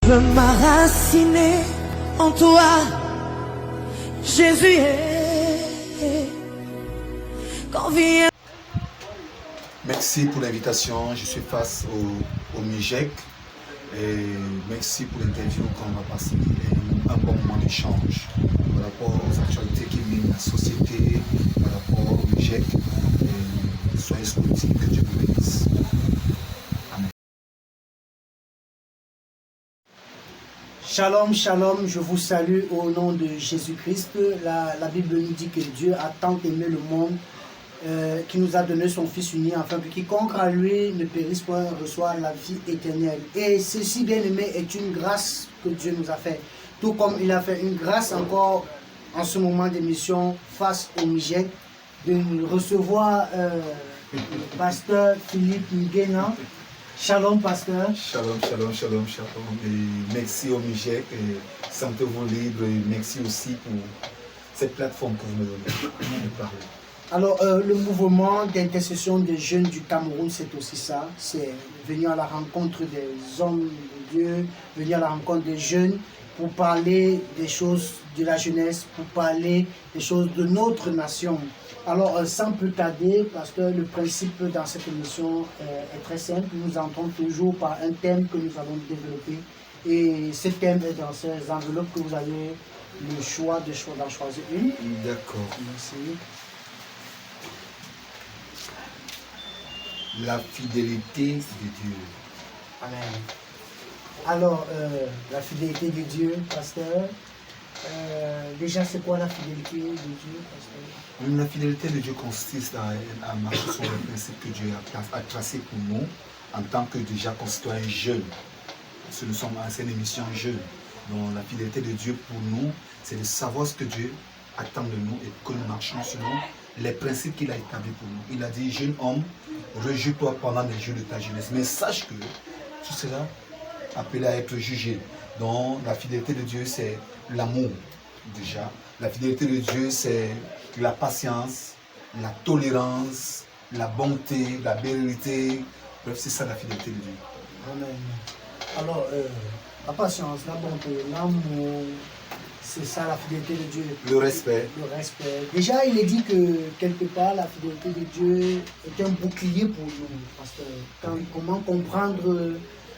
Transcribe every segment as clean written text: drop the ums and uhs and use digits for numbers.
veux m'enraciner en toi, Jésus est. Quand vient... Merci pour l'invitation. Je suis face au MIGEC et merci pour l'interview qu'on va passer. Un bon moment d'échange par rapport aux actualités qui mènent la société, par rapport au MIGEC. Et soyez scrutés, que Dieu vous bénisse. Amen. Shalom, shalom, je vous salue au nom de Jésus-Christ. La Bible nous dit que Dieu a tant aimé le monde qui nous a donné son Fils uni, afin que quiconque à lui ne périsse point, reçoive la vie éternelle. Et ceci, bien aimé, est une grâce que Dieu nous a fait. Tout comme il a fait une grâce encore en ce moment d'émission face au MIGEC, de recevoir le pasteur Philippe Nguena. Shalom, pasteur. Shalom, shalom, shalom, shalom. Et merci au MIGEC. Et sentez-vous libre. Et merci aussi pour cette plateforme que vous me donnez de parler. Alors, le mouvement d'intercession des jeunes du Cameroun, c'est aussi ça. C'est venir à la rencontre des hommes de Dieu, venir à la rencontre des jeunes pour parler des choses de la jeunesse, pour parler des choses de notre nation. Alors, sans plus tarder, parce que le principe dans cette émission est très simple, nous entrons toujours par un thème que nous allons développer. Et ce thème est dans ces enveloppes que vous avez le choix d'en choisir une. D'accord. Merci. La fidélité de Dieu. Amen. Alors, la fidélité de Dieu, pasteur. Déjà, c'est quoi la fidélité de Dieu, pasteur? La fidélité de Dieu consiste à marcher sur le principe que Dieu a tracé pour nous en tant que déjà concitoyens jeunes. Parce que nous sommes à cette émission jeune. Donc la fidélité de Dieu pour nous, c'est de savoir ce que Dieu attend de nous et que nous marchons selon les principes qu'il a établis pour nous. Il a dit, jeune homme, réjouis-toi pendant les jours de ta jeunesse. Mais sache que tu seras appelé à être jugé. Donc la fidélité de Dieu, c'est l'amour déjà. La fidélité de Dieu, c'est la patience, la tolérance, la bonté, la vérité. Bref, c'est ça la fidélité de Dieu. Amen. Alors, la patience, la bonté, l'amour, c'est ça la fidélité de Dieu. Le respect. Le respect. Déjà, il est dit que quelque part, la fidélité de Dieu est un bouclier pour nous. Parce que comment comprendre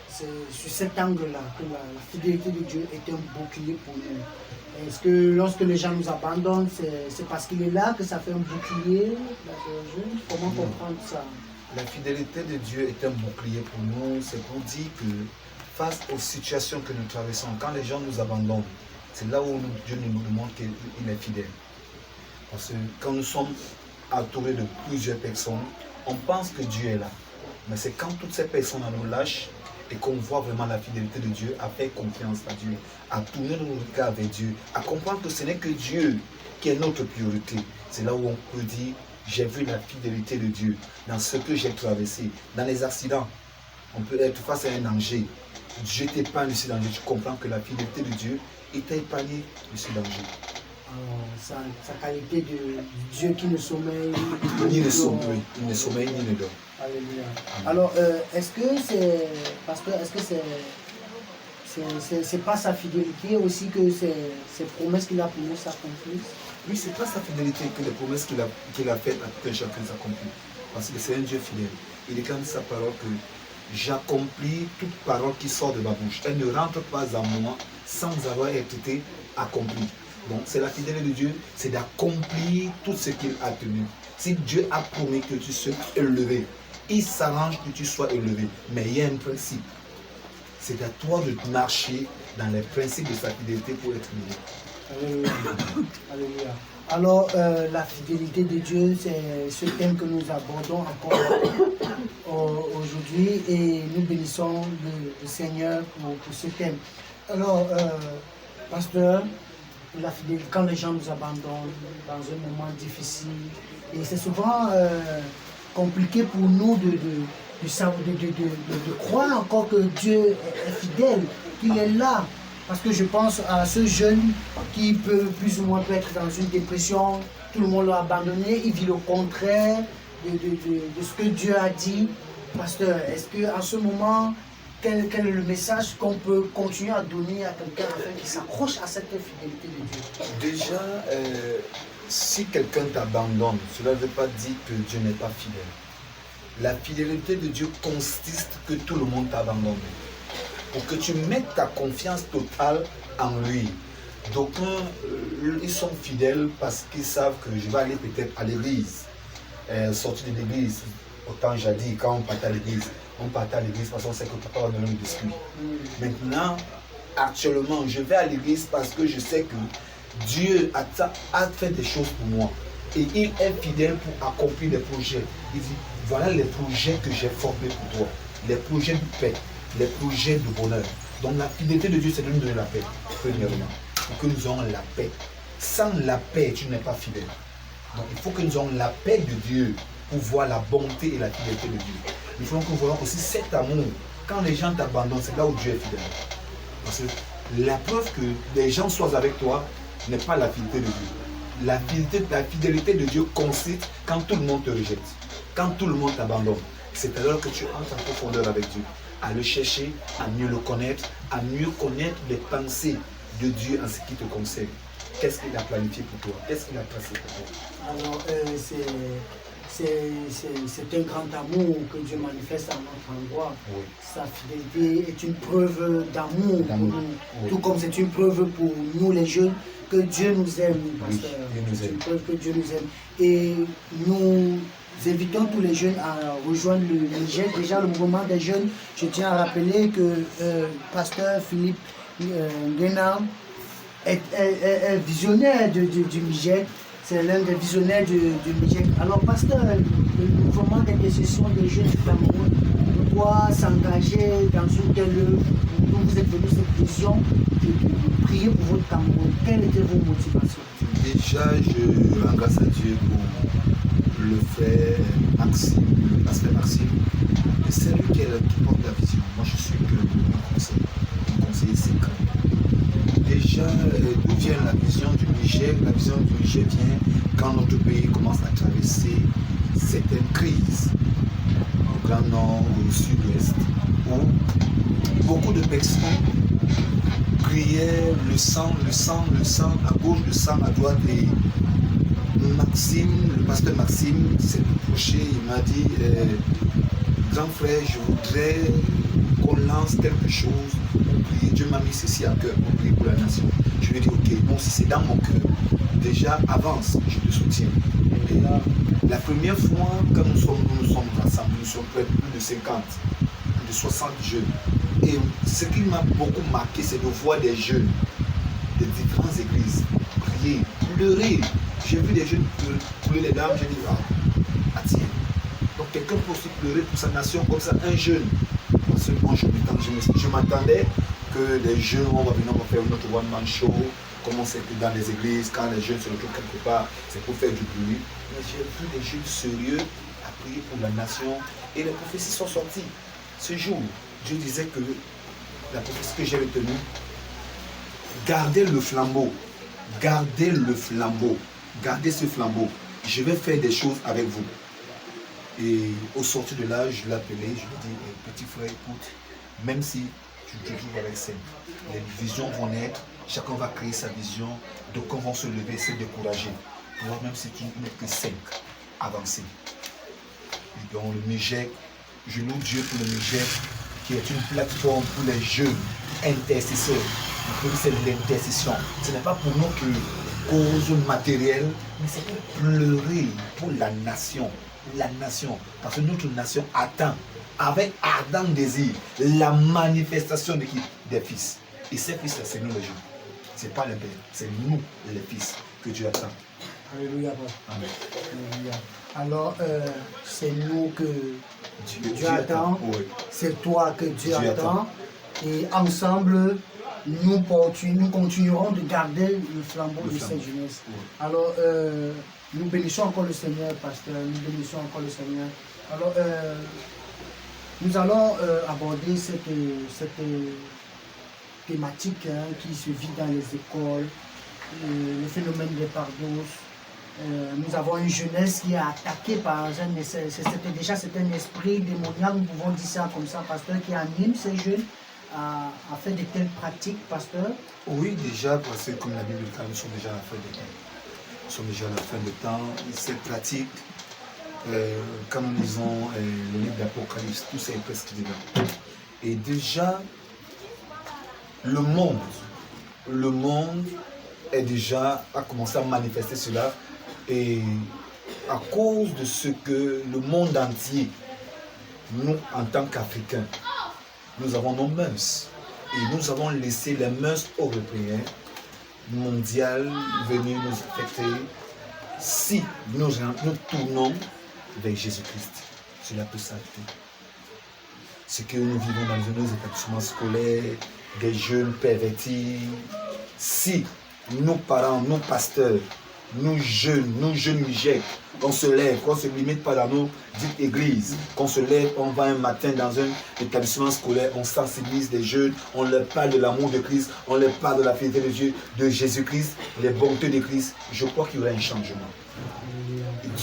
sur cet angle-là, que la fidélité de Dieu est un bouclier pour nous. Est-ce que lorsque les gens nous abandonnent, c'est parce qu'il est là que ça fait un bouclier? Comment comprendre ça? La fidélité de Dieu est un bouclier pour nous. C'est pour dire que face aux situations que nous traversons, quand les gens nous abandonnent, c'est là où Dieu nous montre qu'il est fidèle. Parce que quand nous sommes entourés de plusieurs personnes, on pense que Dieu est là. Mais c'est quand toutes ces personnes nous lâchent et qu'on voit vraiment la fidélité de Dieu, à faire confiance à Dieu, à tourner nos regards vers Dieu, à comprendre que ce n'est que Dieu qui est notre priorité. C'est là où on peut dire, j'ai vu la fidélité de Dieu dans ce que j'ai traversé, dans les accidents. On peut être face à un danger. Dieu t'épargne de ce danger. Tu comprends que la fidélité de Dieu t'a épargné de ce danger. Sa qualité de Dieu qui ne sommeille ni ne sommeille, ni ne sommeille, ni ne dort. Alléluia. Alors, est-ce que c'est, pasteur, est-ce que c'est pas sa fidélité aussi que ces promesses qu'il a pour nous s'accomplissent? Oui, c'est pas sa fidélité que les promesses qu'il a faites à tout un chacun s'accomplissent. Parce que c'est un Dieu fidèle. Il déclare sa parole que j'accomplis toute parole qui sort de ma bouche. Elle ne rentre pas en moi sans avoir été accomplie. Donc c'est la fidélité de Dieu, c'est d'accomplir tout ce qu'il a tenu. Si Dieu a promis que tu sois élevé, il s'arrange que tu sois élevé. Mais il y a un principe. C'est à toi de marcher dans les principes de sa fidélité pour être élevé. Alléluia. Alléluia. Alors, la fidélité de Dieu, c'est ce thème que nous abordons encore aujourd'hui et nous bénissons le Seigneur pour ce thème. Alors, pasteur, la fidélité, quand les gens nous abandonnent dans un moment difficile, et c'est souvent compliqué pour nous de croire encore que Dieu est fidèle, qu'il est là. Parce que je pense à ce jeune qui peut plus ou moins être dans une dépression, tout le monde l'a abandonné, il vit le contraire de ce que Dieu a dit. Pasteur, est-ce qu'en ce moment, quel est le message qu'on peut continuer à donner à quelqu'un afin qu'il s'accroche à cette fidélité de Dieu? Déjà, si quelqu'un t'abandonne, cela ne veut pas dire que Dieu n'est pas fidèle. La fidélité de Dieu consiste que tout le monde t'a abandonné. Pour que tu mettes ta confiance totale en lui. D'aucuns, ils sont fidèles parce qu'ils savent que je vais aller peut-être à l'église, sortir de l'église. Autant jadis, quand on partait à l'église, parce qu'on sait que papa va donner le biscuit. Maintenant, actuellement, je vais à l'église parce que je sais que Dieu a fait des choses pour moi. Et il est fidèle pour accomplir des projets. Il dit, voilà les projets que j'ai formés pour toi. Les projets de paix, les projets de bonheur. Donc la fidélité de Dieu, c'est de nous donner la paix, premièrement. Pour que nous ayons la paix. Sans la paix, tu n'es pas fidèle. Donc il faut que nous ayons la paix de Dieu pour voir la bonté et la fidélité de Dieu. Il faut que nous voyons aussi cet amour. Quand les gens t'abandonnent, c'est là où Dieu est fidèle. Parce que la preuve que les gens soient avec toi n'est pas la fidélité de Dieu. La fidélité de Dieu consiste quand tout le monde te rejette, quand tout le monde t'abandonne. C'est alors que tu entres en profondeur avec Dieu, à le chercher, à mieux le connaître, à mieux connaître les pensées de Dieu en ce qui te concerne. Qu'est-ce qu'il a planifié pour toi? Qu'est-ce qu'il a tracé pour toi? Alors, c'est un grand amour que Dieu manifeste à notre endroit. Oui. Sa fidélité est une preuve d'amour pour nous. Oui. Tout comme c'est une preuve pour nous les jeunes que Dieu nous aime, pasteur. Oui, il nous C'est une aime. preuve que Dieu nous aime. Et nous invitons tous les jeunes à rejoindre le Niger. Déjà, le mouvement des jeunes, je tiens à rappeler que pasteur Philippe Guénard est visionnaire du Niger. C'est l'un des visionnaires du Niger. Alors, pasteur, le mouvement d'intercession des jeunes du Cameroun doit s'engager dans une telle œuvre. Donc, vous êtes venu cette vision de prier pour votre Cameroun. Quelles étaient vos motivations? Déjà, je rends grâce à Dieu pour le frère Maxime, le pasteur Maxime. Et c'est lui qui porte la vision. Moi, je suis que un conseiller secret. Déjà, d'où vient la vision du Niger? La vision du Niger vient quand notre pays commence à traverser certaines crises, au Grand Nord, au Sud-Ouest, où beaucoup de personnes criaient le sang, à gauche, le sang, à droite. Et Maxime, le pasteur Maxime, s'est approché, il m'a dit, grand frère, je voudrais qu'on lance quelque chose pour prier. Dieu m'a mis ceci à cœur pour prier pour la nation. Je lui ai dit, ok, bon, si c'est dans mon cœur, déjà avance, je te soutiens. Et la première fois, quand nous sommes ensemble, nous sommes près de plus de 50, plus de 60 jeunes. Et ce qui m'a beaucoup marqué, c'est de voir des jeunes de différentes églises prier, pleurer. J'ai vu des jeunes pleurer les larmes, j'ai dit, ah tiens. Donc quelqu'un peut aussi pleurer pour sa nation comme ça, un jeune. Parce que moi, je m'attendais que les jeunes, on va venir faire notre one-man show, comme on sait que dans les églises, quand les jeunes se retrouvent quelque part, c'est pour faire du bruit. Mais j'ai vu des jeunes sérieux à prier pour la nation et les prophéties sont sorties. Ce jour, Dieu disait que la prophétie que j'ai retenue, gardez le flambeau, gardez le flambeau, gardez ce flambeau. Je vais faire des choses avec vous. Et au sortir de là, je l'appelais, je lui dis, petit frère, écoute, même si tu te trouves avec ça, les visions vont naître, chacun va créer sa vision, d'aucuns vont se lever, se décourager. Toi, même si tu n'es que 5, avancer. Et donc le Niger, je loue Dieu pour le Niger, qui est une plateforme pour les jeunes intercesseurs. C'est de l'intercession. Ce n'est pas pour notre cause matérielle, mais c'est pour pleurer pour la nation. La nation, parce que notre nation attend avec ardent désir la manifestation des fils. Et ces fils-là, c'est nous les jeunes. Ce n'est pas les pères, c'est nous les fils que Dieu attend. Alléluia. Amen. Alléluia. Alors, c'est nous que Dieu attend, oui. c'est toi que Dieu attend. Et ensemble, nous continuerons de garder le flambeau de cette jeunesse. Oui. Alors, nous bénissons encore le Seigneur, pasteur, nous bénissons encore le Seigneur. Alors, nous allons aborder cette thématique qui se vit dans les écoles, le phénomène des pardos. nous avons une jeunesse qui est attaquée par c'était déjà un esprit démoniaque, nous pouvons dire ça comme ça, pasteur, qui anime ces jeunes à faire de telles pratiques, pasteur? Oui, déjà, parce que comme la Bible dit, nous sommes déjà à la fin des temps. Nous sommes déjà à la fin des temps. Ces pratiques, quand nous lisons le livre d'Apocalypse, tout ça est presque dedans. Et déjà, le monde est déjà a commencé à manifester cela. Et à cause de ce que le monde entier, nous, en tant qu'Africains, nous avons nos mœurs. Et nous avons laissé les mœurs européennes, mondiales, venir nous affecter. Si nous tournons vers Jésus-Christ, cela peut s'arrêter. Ce que nous vivons dans nos établissements scolaires, des jeunes pervertis, si nos parents, nos pasteurs, nous jeunes Mijek, qu'on se lève, qu'on ne se limite pas dans nos dites églises, qu'on se lève, on va un matin dans un établissement scolaire, on sensibilise des jeunes, on leur parle de l'amour de Christ, on leur parle de la fidélité de Dieu, de Jésus-Christ, les bontés de Christ. Je crois qu'il y aura un changement.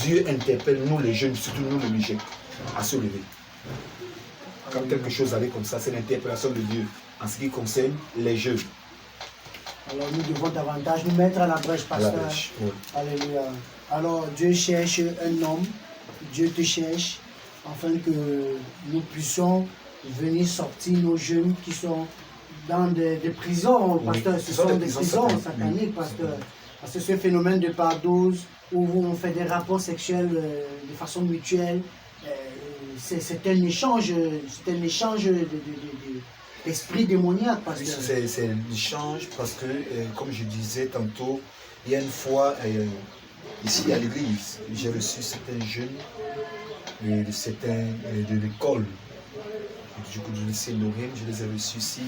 Dieu interpelle nous les jeunes, surtout nous les Mijek, à se lever. Quand quelque chose arrive comme ça, c'est l'interpellation de Dieu en ce qui concerne les jeunes. Alors nous devons davantage nous mettre à la brèche, pasteur. Oui. Alléluia. Alors Dieu cherche un homme, Dieu te cherche, afin que nous puissions venir sortir nos jeunes qui sont dans des prisons, pasteur. Ce sont des prisons sataniques, pasteur. Parce que ce phénomène de pardose, où on fait des rapports sexuels de façon mutuelle, c'est un échange d'esprit démoniaque, pasteur. C'est un échange parce que, comme je disais tantôt, il y a une fois, ici à l'église, j'ai reçu certains jeunes de l'école du lycée Lorraine, je les ai reçus ici.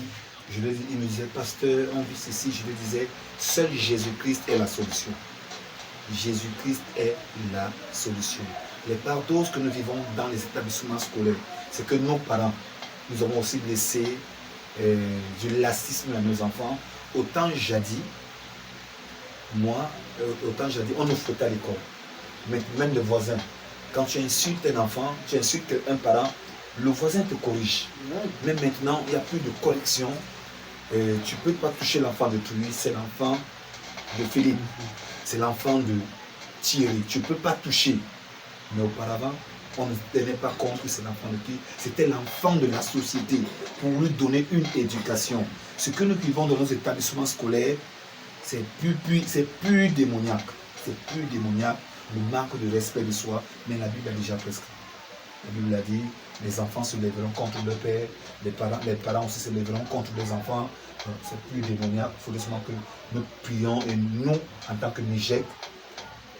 Ils me disaient, pasteur, on vit ceci, je leur disais, seul Jésus-Christ est la solution. Jésus-Christ est la solution. Les pardoses que nous vivons dans les établissements scolaires, c'est que nos parents, nous avons aussi laissé du lacisme à nos enfants. Autant jadis, on nous fouettait à l'école. Mais même le voisin, quand tu insultes un enfant, tu insultes un parent, le voisin te corrige. Mais maintenant, il n'y a plus de correction. Tu ne peux pas toucher l'enfant de Toulouse, c'est l'enfant de Philippe, c'est l'enfant de Thierry. Tu ne peux pas toucher. Mais auparavant, on ne tenait pas compte que c'est l'enfant de qui. C'était l'enfant de la société pour lui donner une éducation. Ce que nous vivons dans nos établissements scolaires, c'est plus démoniaque. C'est plus démoniaque, le manque de respect de soi. Mais la Bible a déjà presque. La Bible a dit, les enfants se lèveront contre leur père, les parents aussi se lèveront contre les enfants. C'est plus démoniaque. Il faut seulement que nous prions et nous, en tant que Mijek,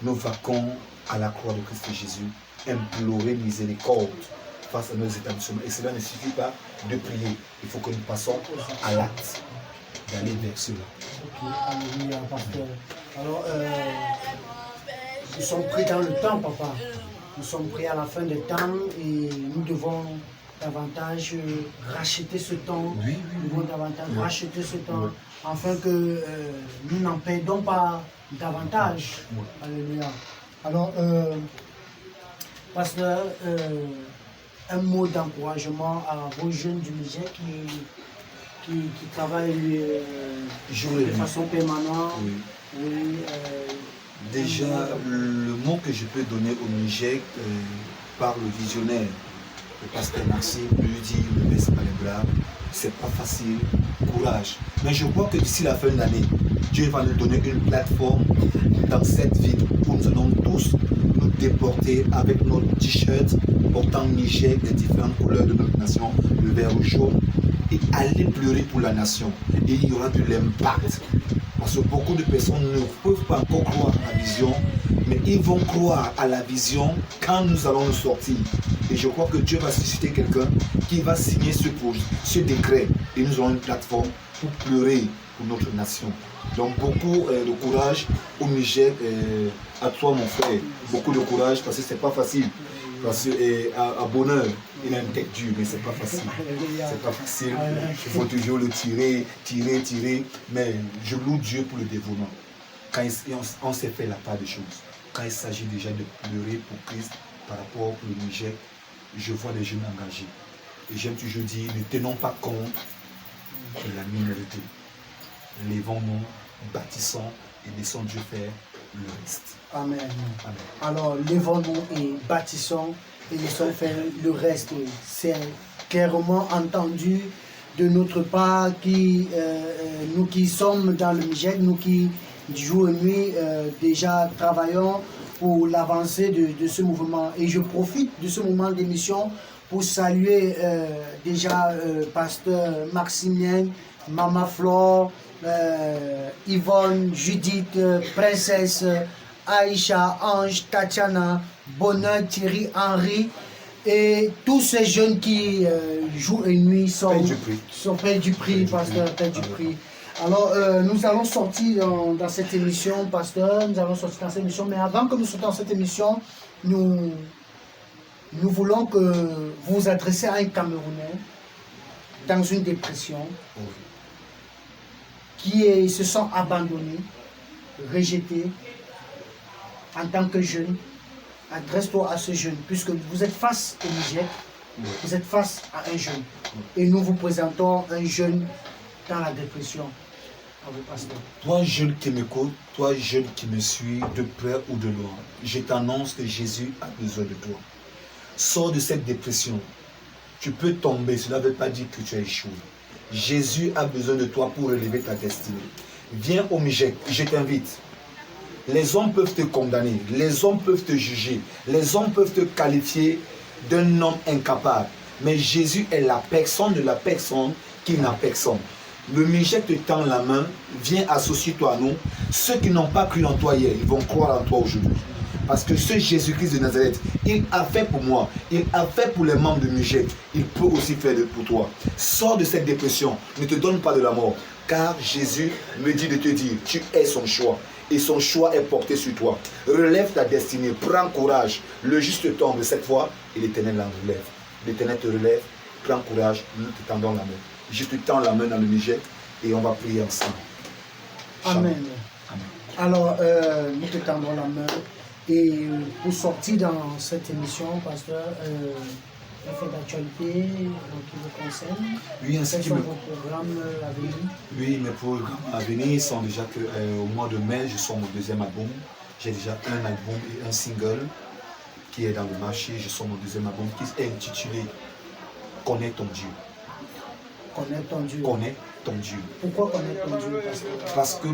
nous vaquons à la croix de Christ Jésus, implorer miséricorde face à nos établissements. Et cela ne suffit pas de prier. Il faut que nous passons à l'acte, d'aller vers cela. Ok, alléluia, pasteur. Alors, nous sommes pris dans le temps, papa. Nous sommes pris à la fin des temps et nous devons davantage racheter ce temps. Oui. Nous devons davantage racheter ce temps afin que nous n'en perdons pas davantage. Oui. Alléluia. Alors, pasteur, un mot d'encouragement à vos jeunes du Niger qui travaillent de façon permanente. Oui. Déjà, le mot que je peux donner au Niger par le visionnaire, le pasteur Maxime, lui dit, ne baisse pas les bras, c'est pas facile, courage. Mais je crois que d'ici la fin de l'année, Dieu va nous donner une plateforme dans cette ville où nous allons tous nous déporter avec nos t-shirts portant Niger, les différentes couleurs de notre nation, le vert ou jaune, et aller pleurer pour la nation. Et il y aura de l'impact. Parce que beaucoup de personnes ne peuvent pas encore croire à la vision, mais ils vont croire à la vision quand nous allons nous sortir. Et je crois que Dieu va susciter quelqu'un qui va signer ce décret. Et nous aurons une plateforme pour pleurer pour notre nation. Donc beaucoup de courage au Niger, à toi mon frère. Beaucoup de courage parce que c'est pas facile. Parce qu'à bonheur, il a une tête dure, mais c'est pas facile. C'est pas facile. Il faut toujours le tirer. Mais je loue Dieu pour le dévouement. Quand on s'est fait la part des choses. quand il s'agit déjà de pleurer pour Christ par rapport au Niger, je vois les jeunes engagés. Et j'aime toujours dire, ne tenons pas compte de la minorité. Lèvons-nous, bâtissons et laissons Dieu faire le reste. Amen. Amen. Alors, lèvons-nous et bâtissons et laissons faire le reste. C'est clairement entendu de notre part, nous qui sommes dans le Niger, nous qui jour et nuit déjà travaillons pour l'avancée de ce mouvement. Et je profite de ce moment d'émission pour saluer déjà pasteur Maximien, Maman Flore, Yvonne, Judith, Princesse, Aïcha, Ange, Tatiana, Bonheur, Thierry, Henri et tous ces jeunes qui jour et nuit sont Père du prix, pasteur, Père du prix. Alors, nous allons sortir dans cette émission, pasteur, nous allons sortir dans cette émission, mais avant que nous sortions dans cette émission, nous voulons que vous vous adressiez à un Camerounais dans une dépression, qui se sent abandonnés, rejetés en tant que jeune. Adresse-toi à ce jeune, puisque vous êtes face au Niger, vous êtes face à un jeune. Et nous vous présentons un jeune dans la dépression. À vous, pasteur. Toi, jeune qui m'écoute, toi, jeune qui me suis, de près ou de loin, je t'annonce que Jésus a besoin de toi. Sors de cette dépression. Tu peux tomber, cela ne veut pas dire que tu as échoué. Jésus a besoin de toi pour relever ta destinée. Viens au Niger, je t'invite. Les hommes peuvent te condamner, les hommes peuvent te juger, les hommes peuvent te qualifier d'un homme incapable. Mais Jésus est la personne de la personne qui n'a personne. Le Niger te tend la main, viens associer-toi à nous. Ceux qui n'ont pas cru en toi hier, ils vont croire en toi aujourd'hui. Parce que ce Jésus-Christ de Nazareth, il a fait pour moi, il a fait pour les membres de Niger, il peut aussi faire pour toi. Sors de cette dépression, ne te donne pas de la mort. Car Jésus me dit de te dire, tu es son choix. Et son choix est porté sur toi. Relève ta destinée, prends courage. Le juste tombe cette fois et l'Éternel la relève. L'Éternel te relève, prends courage, nous te tendons la main. Je te tends la main dans le Niger et on va prier ensemble. Amen. Amen. Alors, nous te tendons la main. Et pour sortir dans cette émission, pasteur, un fait d'actualité qui vous concerne. Oui, ainsi que vos programmes à venir. Oui, mes programmes à venir sont déjà qu'au mois de mai, je sors mon deuxième album. J'ai déjà un album et un single qui est dans le marché. Je sors mon deuxième album qui est intitulé Connais ton Dieu. Connais ton Dieu. Connais ton Dieu. Pourquoi connaître ton Dieu, pasteur? Parce que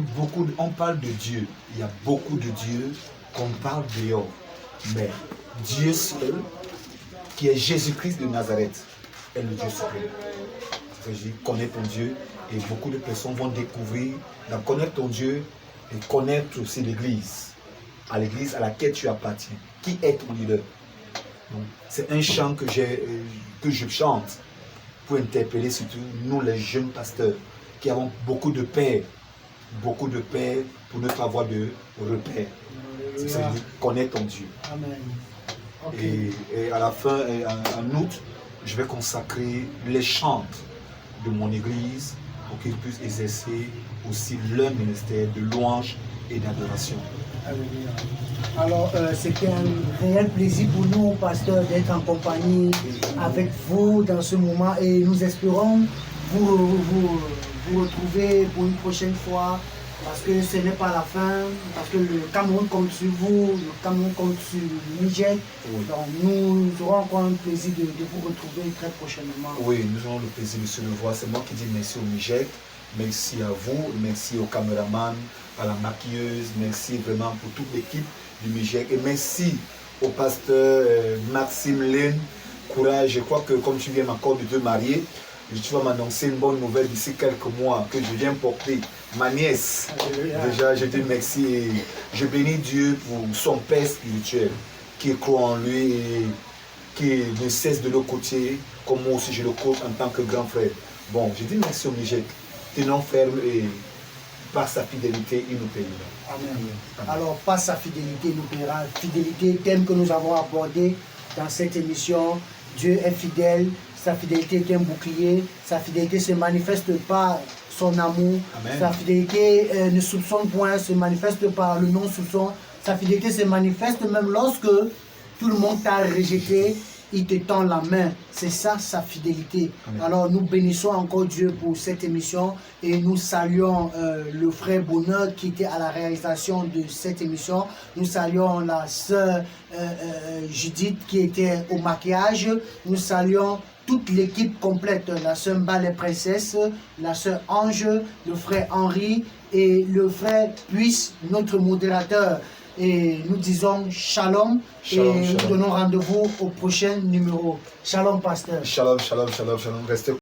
on parle de Dieu. Il y a beaucoup de dieux qu'on parle dehors. Mais Dieu seul, qui est Jésus-Christ de Nazareth, est le Dieu suprême. Je dis, connais ton Dieu, et beaucoup de personnes vont découvrir, dans connaître ton Dieu, et connaître aussi l'Église, à l'Église à laquelle tu appartiens. Qui est ton leader? C'est un chant que je chante pour interpeller surtout nous les jeunes pasteurs, qui avons beaucoup de paix pour ne pas avoir de repères. C'est ça que je dis, connais ton Dieu. Amen. Okay. Et à la fin, en août, je vais consacrer les chants de mon église pour qu'ils puissent exercer aussi leur ministère de louange et d'adoration. Alors, c'était un réel plaisir pour nous, pasteur, d'être en compagnie avec vous dans ce moment et nous espérons vous retrouver pour une prochaine fois. Parce que ce n'est pas la fin, parce que le Cameroun compte sur vous, le Cameroun compte sur le Niger. Oui. Donc nous aurons encore un plaisir de vous retrouver très prochainement. Oui, nous aurons le plaisir de se revoir. C'est moi qui dis merci au Niger, merci à vous, merci au caméraman, à la maquilleuse, merci vraiment pour toute l'équipe du Niger. Et merci au pasteur Maxime Lane. Courage, je crois que comme tu viens m'accorder de te marier, tu vas m'annoncer une bonne nouvelle d'ici quelques mois que je viens porter. Ma nièce, déjà je dis merci et je bénis Dieu pour son père spirituel qui croit en lui et qui ne cesse de le coacher comme moi aussi je le coach en tant que grand frère. Bon, je dis merci au Niger, tenons ferme et par sa fidélité il nous payera. Amen. Alors par sa fidélité il nous payera. Fidélité, thème que nous avons abordé dans cette émission. Dieu est fidèle, sa fidélité est un bouclier, sa fidélité se manifeste par son amour. Amen. Sa fidélité ne soupçonne point, se manifeste par le non-soupçon, Sa fidélité se manifeste même lorsque tout le monde t'a rejeté, il te tend la main. C'est ça sa fidélité. Amen. Alors nous bénissons encore Dieu pour cette émission et nous saluons le frère Bonheur qui était à la réalisation de cette émission. Nous saluons la sœur Judith qui était au maquillage. Nous saluons toute l'équipe complète, la sœur Mbale Princesse, la sœur Ange, le frère Henri et le frère Puisse, notre modérateur. Et nous disons shalom, Shalom, et shalom. nous donnons rendez-vous au prochain numéro. Shalom, pasteur. Shalom, shalom, shalom, shalom. Restez